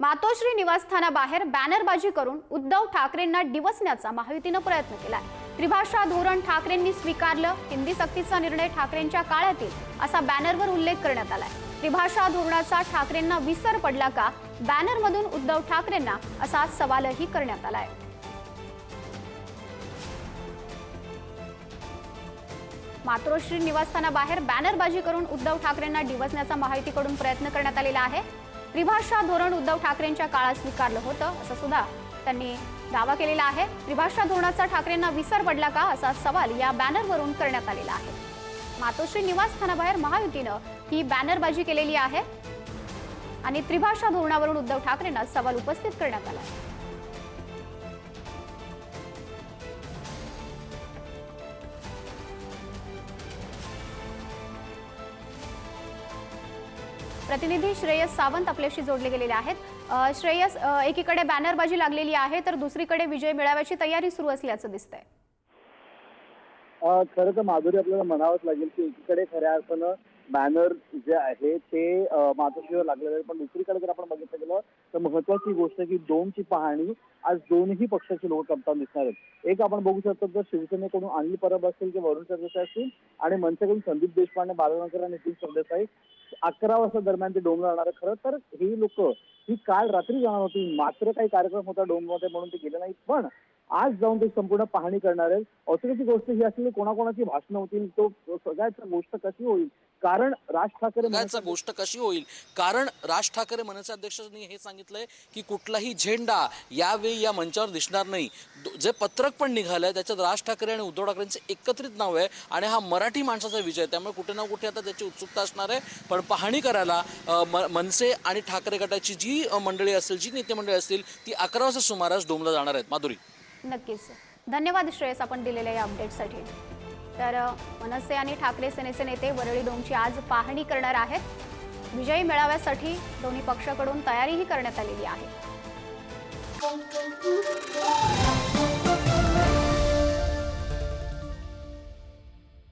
मातोश्री निवासस्थानाबाहेर बॅनरबाजी करून उद्धव ठाकरेंना डिवचण्याचा महायुतीने प्रयत्न केलाय। त्रिभाषा धोरण ठाकरेंनी स्वीकारलं, हिंदी सक्तीचा निर्णय ठाकरेंच्या काळातील असा बॅनरवर उल्लेख करण्यात आलाय। त्रिभाषा धोरणाचा ठाकरेंना विसर पडला का, बॅनरमधून उद्धव ठाकरेंना असा सवालही करण्यात आलाय। मातोश्री निवासस्थानाबाहेर बॅनरबाजी करून उद्धव ठाकरेंना डिवचण्याचा महायुतीकडून प्रयत्न करण्यात आलेला आहे। त्रिभाषा धोरण उद्धव ठाकरेंच्या काळात स्वीकारलं होतं असं सुद्धा त्यांनी दावा केलेला आहे। त्रिभाषा धोरणाचा ठाकरेंना विसर पडला का असा सवाल या बॅनरवरून करण्यात आलेला आहे। मातोश्री निवासस्थानाबाहेर महायुतीनं ही बॅनरबाजी केलेली आहे आणि त्रिभाषा धोरणावरून उद्धव ठाकरेंना सवाल उपस्थित करण्यात आला आहे। प्रतिनिधी श्रेयस सावंत आपल्याशी जोडले गेलेले आहेत। श्रेयस, एकीकडे बॅनरबाजी लागलेली आहे तर दुसरीकडे विजय मिळवायची तयारी सुरू असल्याचं दिसतंय। खरं तर माधुरी आपल्याला म्हणावंच लागेल की एकीकडे खऱ्या अर्थानं बॅनर जे आहे ते मातोश्रीवर लागलेलं आहे, पण दुसरीकडे जर आपण बघितलं गेलं तर महत्वाची गोष्ट की डोमची पाहणी आज दोन्ही पक्षाचे लोक करताना दिसणार आहेत। एक आपण बघू शकतो तर शिवसेनेकडून अनिल परब असतील किंवा वरुण सरदेसाई असतील आणि मनसेकडून संदीप देशपांडे, बालगंगाधर आणि नितीन सरदेसाई 11 वाजता दरम्यान ते डोमला जाणार आहे। खरं तर ही लोक ही काल रात्री जाणार होती, मात्र काही कार्यक्रम होता डोममध्ये म्हणून ते गेले नाही, पण आज जाऊन ते संपूर्ण पाहणी करणार आहेत। औषधाची गोष्ट ही असली कोणाकोणाची भाषणं होतील, तो सगळ्याच गोष्ट कशी होईल कारण राज ठाकरे मनसे अध्यक्षांनी हे सांगितलंय की कुठलाही झेंडा यावेळी या मंचावर दिसणार नाही। जे पत्रक पण निघालंय त्याच्यात राज ठाकरे आणि उद्धव ठाकरेंचे एकत्रित नाव आहे आणि हा मराठी माणसाचा विजय, त्यामुळे कुठे ना कुठे आता त्याची उत्सुकता असणार आहे। पण पाहणी करायला मनसे आणि ठाकरे गटाची जी मंडळी असेल, जी नेते मंडळी असतील ती 11 वाजता सुमारास डोमला जाणार आहेत। माधुरी, नक्कीच धन्यवाद श्रेयस आपण दिलेल्या या अपडेटसाठी। तर मनसे आणि ठाकरे सेनेचे नेते वरळी डोमची आज पाहणी करणार आहेत। विजयी मेळाव्यासाठी दोन्ही पक्षाकडून तयारीही करण्यात आलेली आहे।